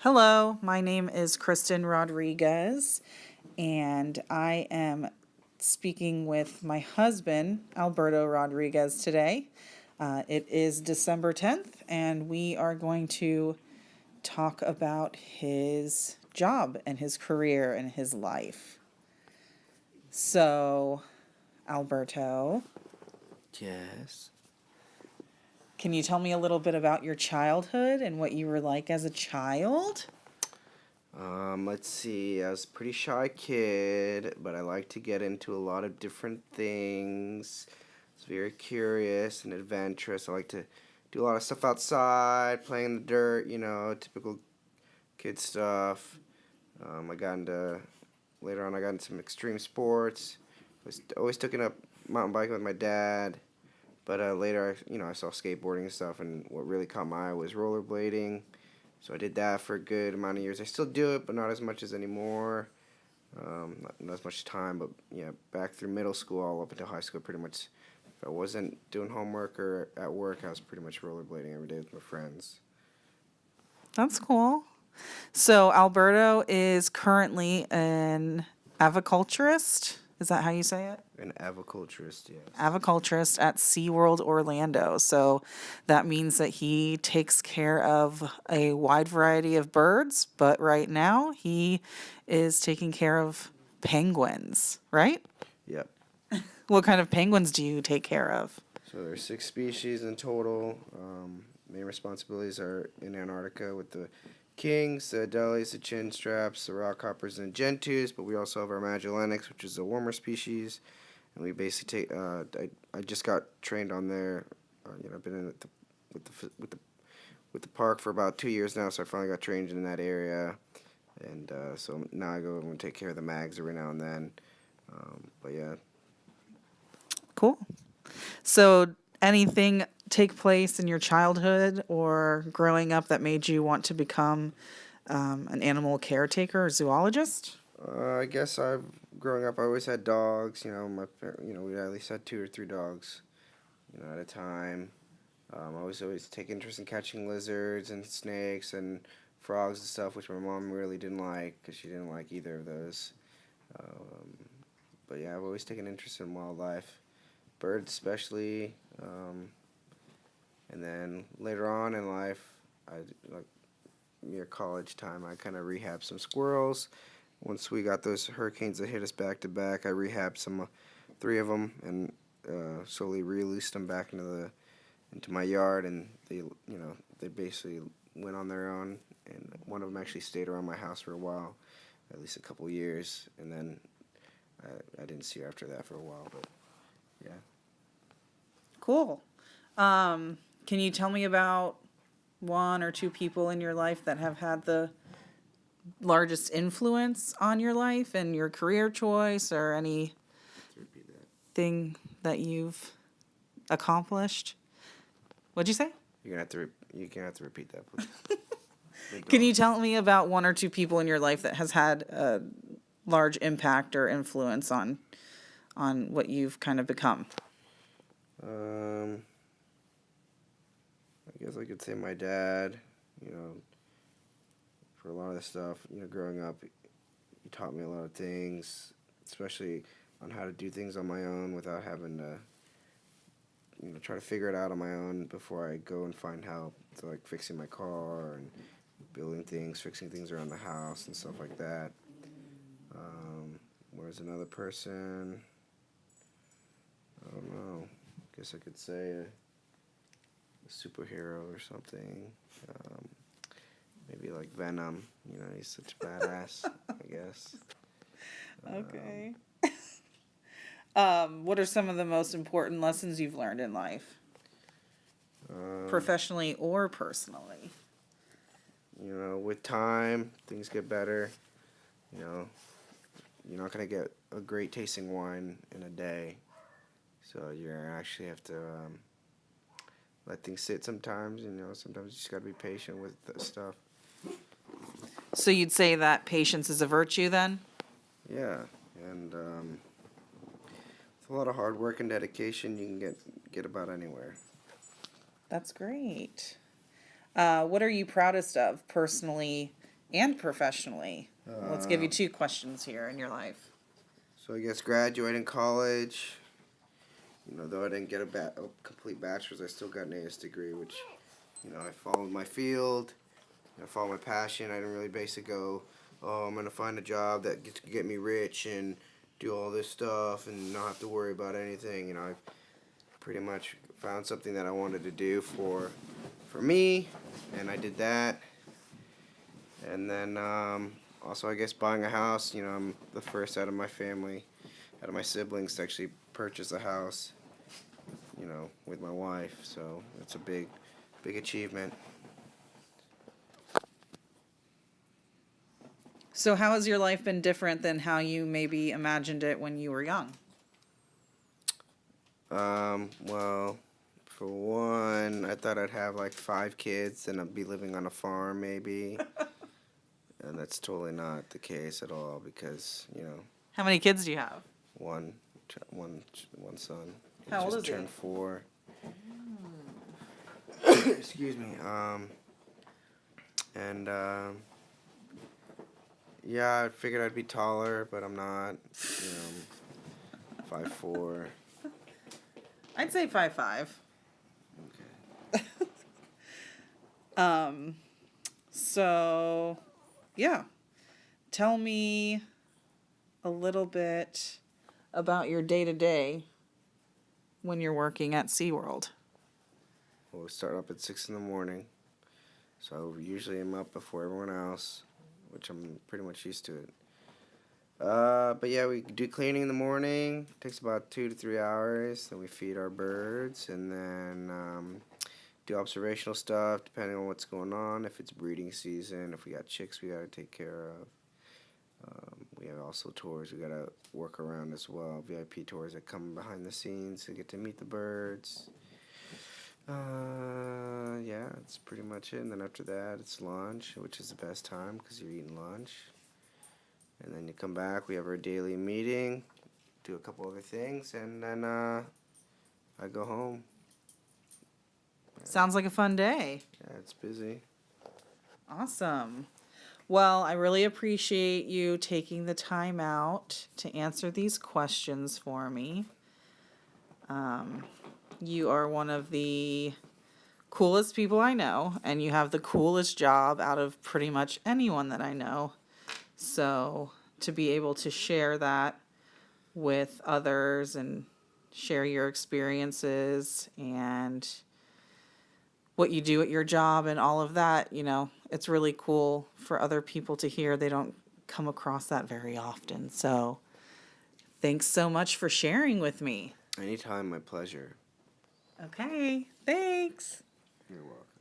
Hello, my name is Kristen Rodriguez, and I am speaking with my husband, Alberto Rodriguez, today. It is December 10th, and we are going to talk about his job and his career and his life. So, Alberto, Yes. can you tell me a little bit about your childhood and what you were like as a child? Let's see. I was a pretty shy kid, but I like to get into a lot of different things. I was very curious and adventurous. I like to do a lot of stuff outside, playing in the dirt, typical kid stuff. I got into later on. I got into some extreme sports. Was always taking up mountain biking with my dad. But later, I saw skateboarding and stuff, and what really caught my eye was rollerblading. So I did that for a good amount of years. I still do it, but not as much as anymore. Not as much time, but yeah, back through middle school all up until high school, pretty much. If I wasn't doing homework or at work, I was pretty much rollerblading every day with my friends. That's cool. So Alberto is currently an aviculturist. Is that how you say it? An aviculturist, yes. Aviculturist at SeaWorld Orlando. So that means that he takes care of a wide variety of birds, but right now he is taking care of penguins, right? Yep. What kind of penguins do you take care of? So there's 6 species in total. Main responsibilities are in Antarctica with the kings, the adeles, the chin straps, the rockhoppers, and gentoos. But we also have our Magellanics, which is a warmer species, and we basically take. I just got trained on there. I've been in with the park for about 2 years now, so I finally got trained in that area, and so now I go and take care of the mags every now and then. But yeah. Cool. So anything take place in your childhood or growing up that made you want to become an animal caretaker or zoologist? I guess growing up, I always had dogs. We at least had 2 or 3 dogs, at a time. I was always take interest in catching lizards and snakes and frogs and stuff, which my mom really didn't like because she didn't like either of those. Um, but yeah, I've always taken interest in wildlife, birds especially. And then later on in life, like near college time, I kind of rehabbed some squirrels. Once we got those hurricanes that hit us back to back, I rehabbed some 3 of them and slowly released them back into my yard, and they basically went on their own. And one of them actually stayed around my house for a while, at least a couple years, and then I didn't see her after that for a while. But yeah. Cool. Can you tell me about one or two people in your life that have had the largest influence on your life and your career choice or anything Repeat that. that you've accomplished? What'd you say? You're gonna have to repeat that, please. Can you tell me about one or two people in your life that has had a large impact or influence on what you've kind of become? I guess I could say my dad. For a lot of the stuff, growing up, he taught me a lot of things, especially on how to do things on my own without having to, try to figure it out on my own before I go and find help. So like fixing my car and building things, fixing things around the house and stuff like that. Whereas another person, I don't know. Guess I could say a superhero or something. Maybe like Venom. He's such a badass, I guess. Okay. What are some of the most important lessons you've learned in life, professionally or personally? With time, things get better. You know, you're not gonna get a great tasting wine in a day, so you actually have to let things sit sometimes. Sometimes you just gotta be patient with the stuff. So you'd say that patience is a virtue then? Yeah, and with a lot of hard work and dedication, you can get about anywhere. That's great. What are you proudest of personally and professionally? Let's give you 2 questions here in your life. So I guess graduating college. Though I didn't get a complete bachelor's, I still got an AS degree, which, I followed my field. I followed my passion. I didn't really basically go, oh, I'm going to find a job that gets to get me rich and do all this stuff and not have to worry about anything. I pretty much found something that I wanted to do for me, and I did that. And then also, I guess, buying a house. I'm the first out of my family, out of my siblings, to actually purchase a house, with my wife. So it's a big achievement. So how has your life been different than how you maybe imagined it when you were young? Well, for one, I thought I'd have like 5 kids and I'd be living on a farm maybe. And that's totally not the case at all because, How many kids do you have? one son. How old just is he? turned 4. Excuse me. And yeah, I figured I'd be taller, but I'm not. 5'4". I'd say 5'5". Okay. So, yeah. Tell me a little bit about your day-to-day when you're working at SeaWorld. Well, we start up at 6 in the morning, so I usually am up before everyone else, which I'm pretty much used to it. But yeah, we do cleaning in the morning. It takes about 2 to 3 hours. Then we feed our birds, and then do observational stuff depending on what's going on. If it's breeding season, if we got chicks we gotta take care of. We have also tours we gotta work around as well. VIP tours that come behind the scenes to get to meet the birds. Yeah, that's pretty much it. And then after that, it's lunch, which is the best time because you're eating lunch. And then you come back, we have our daily meeting, do a couple other things, and then I go home. Sounds like a fun day. Yeah, it's busy. Awesome. Well, I really appreciate you taking the time out to answer these questions for me. You are one of the coolest people I know, and you have the coolest job out of pretty much anyone that I know. So to be able to share that with others and share your experiences and what you do at your job and all of that, it's really cool for other people to hear. They don't come across that very often. So thanks so much for sharing with me. Anytime, my pleasure. Okay, thanks. You're welcome.